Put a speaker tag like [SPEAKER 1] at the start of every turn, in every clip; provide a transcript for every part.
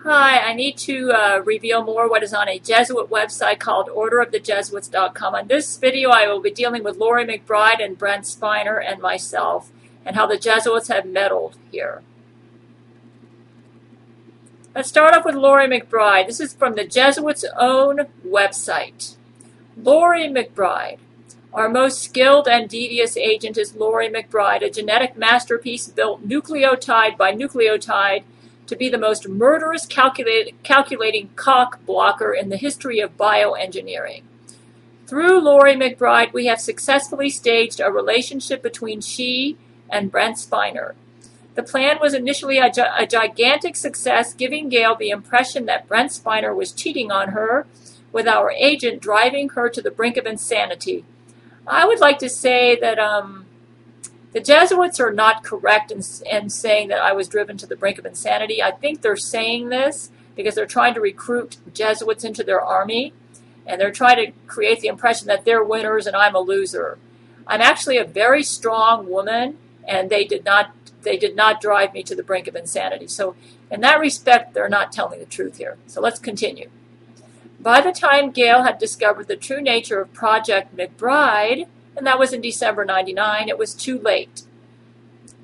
[SPEAKER 1] Hi, I need to reveal more what is on a Jesuit website called orderofthejesuits.com. On this video, I will be dealing with Loree McBride and Brent Spiner and myself, and how the Jesuits have meddled here. Let's start off with Loree McBride. This is from the Jesuits' own website. Loree McBride. Our most skilled and devious agent is Loree McBride, a genetic masterpiece built nucleotide by nucleotide to be the most murderous calculating cock blocker in the history of bioengineering. Through Loree McBride, we have successfully staged a relationship between she and Brent Spiner. The plan was initially a gigantic success, giving Gail the impression that Brent Spiner was cheating on her, with our agent driving her to the brink of insanity. I would like to say that the Jesuits are not correct in saying that I was driven to the brink of insanity. I think they're saying this because they're trying to recruit Jesuits into their army, and they're trying to create the impression that they're winners and I'm a loser. I'm actually a very strong woman, and they did not drive me to the brink of insanity. So in that respect, they're not telling the truth here. So let's continue. By the time Gail had discovered the true nature of Project McBride, and that was in December '99, it was too late.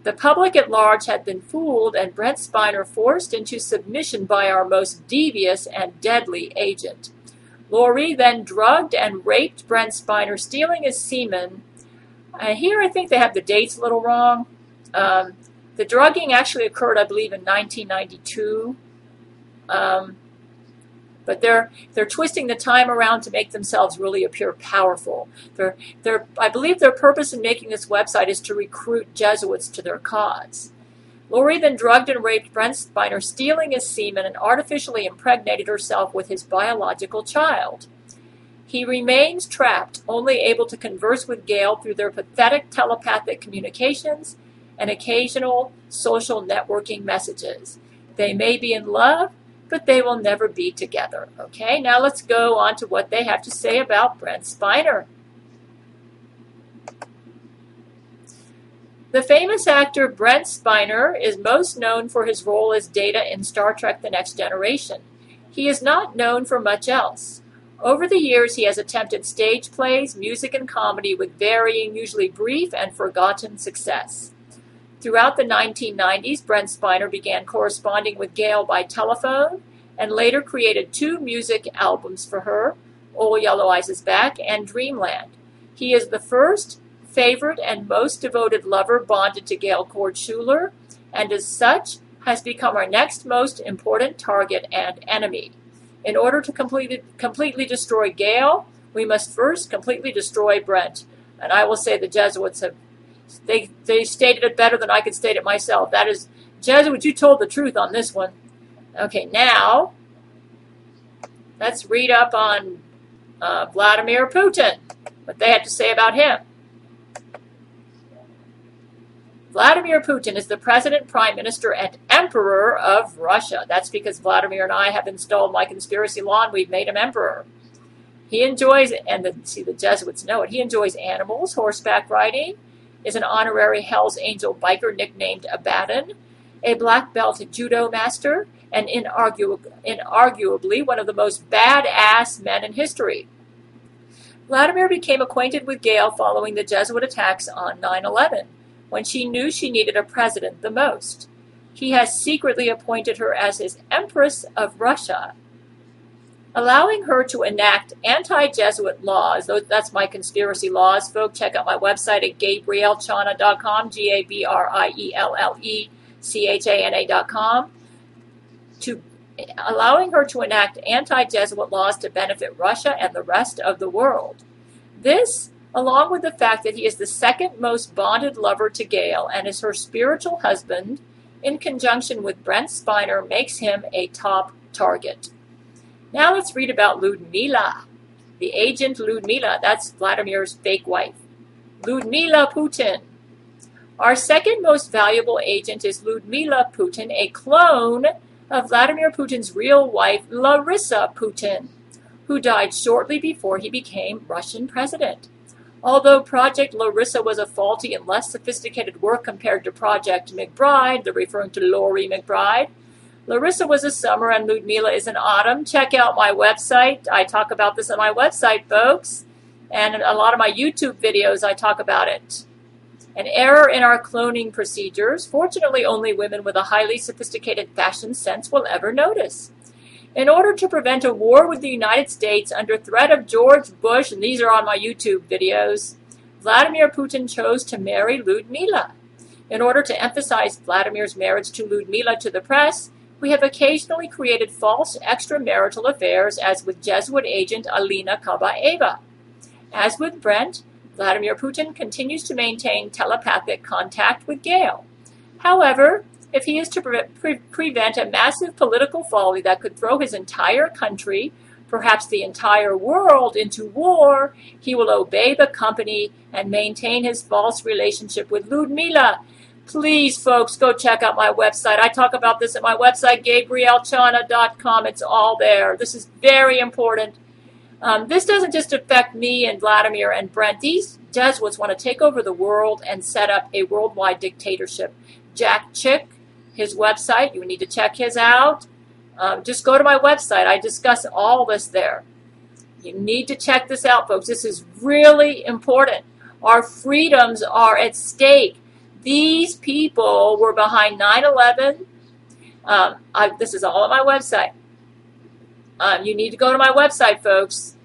[SPEAKER 1] The public at large had been fooled, and Brent Spiner forced into submission by our most devious and deadly agent. Loree then drugged and raped Brent Spiner, stealing his semen. Here I think they have the dates a little wrong. The drugging actually occurred, I believe, in 1992. But they're twisting the time around to make themselves really appear powerful. I believe their purpose in making this website is to recruit Jesuits to their cause. Loree then drugged and raped Brent Spiner, stealing his semen, and artificially impregnated herself with his biological child. He remains trapped, only able to converse with Gail through their pathetic telepathic communications and occasional social networking messages. They may be in love, but they will never be together. Okay, now let's go on to what they have to say about Brent Spiner. The famous actor Brent Spiner is most known for his role as Data in Star Trek: The Next Generation. He is not known for much else. Over the years, he has attempted stage plays, music, and comedy with varying, usually brief and forgotten success. Throughout the 1990s, Brent Spiner began corresponding with Gail by telephone and later created 2 music albums for her, Old Yellow Eyes Is Back and Dreamland. He is the first, favorite, and most devoted lover bonded to Gail Chord, and as such has become our next most important target and enemy. In order to completely destroy Gail, we must first completely destroy Brent. And I will say the Jesuits have They stated it better than I could state it myself. That is, Jesuit, you told the truth on this one. Okay, now, let's read up on Vladimir Putin, what they had to say about him. Vladimir Putin is the President, Prime Minister, and Emperor of Russia. That's because Vladimir and I have installed my conspiracy law, and we've made him Emperor. He enjoys, and the Jesuits know it, he enjoys animals, horseback riding, is an honorary Hell's Angel biker nicknamed Abaddon, a black belt judo master, and inarguably one of the most badass men in history. Vladimir became acquainted with Gail following the Jesuit attacks on 9/11, when she knew she needed a president the most. He has secretly appointed her as his Empress of Russia, allowing her to enact anti-Jesuit laws. That's my conspiracy laws, folks. Check out my website at GabrielleChana.com, GabrielleChana.com, allowing her to enact anti-Jesuit laws to benefit Russia and the rest of the world. This, along with the fact that he is the second most bonded lover to Gail and is her spiritual husband, in conjunction with Brent Spiner, makes him a top target. Now let's read about Lyudmila, the agent Lyudmila. That's Vladimir's fake wife. Lyudmila Putin. Our second most valuable agent is Lyudmila Putin, a clone of Vladimir Putin's real wife, Larissa Putin, who died shortly before he became Russian president. Although Project Larissa was a faulty and less sophisticated work compared to Project McBride, they're referring to Loree McBride, Larissa was a summer and Lyudmila is an autumn. Check out my website. I talk about this on my website, folks. And a lot of my YouTube videos, I talk about it. An error in our cloning procedures. Fortunately, only women with a highly sophisticated fashion sense will ever notice. In order to prevent a war with the United States under threat of George Bush, and these are on my YouTube videos, Vladimir Putin chose to marry Lyudmila. In order to emphasize Vladimir's marriage to Lyudmila to the press, we have occasionally created false extramarital affairs, as with Jesuit agent Alina Kabaeva. As with Brent, Vladimir Putin continues to maintain telepathic contact with Gail. However, if he is to prevent a massive political folly that could throw his entire country, perhaps the entire world, into war, he will obey the company and maintain his false relationship with Lyudmila. Please, folks, go check out my website. I talk about this at my website, GabrielleChana.com. It's all there. This is very important. This doesn't just affect me and Vladimir and Brent. These Jesuits want to take over the world and set up a worldwide dictatorship. Jack Chick, his website, you need to check his out. Just go to my website. I discuss all this there. You need to check this out, folks. This is really important. Our freedoms are at stake. These people were behind 9/11. This is all on my website. You need to go to my website, folks.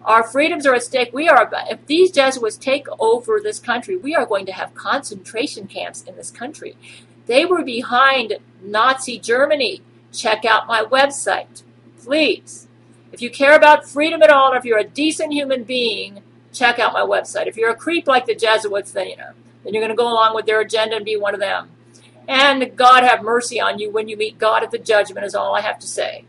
[SPEAKER 1] Our freedoms are at stake. If these Jesuits take over this country, we are going to have concentration camps in this country. They were behind Nazi Germany. Check out my website, please. If you care about freedom at all, or if you're a decent human being, check out my website. If you're a creep like the Jesuits, then you're going to go along with their agenda and be one of them. And God have mercy on you when you meet God at the judgment is all I have to say.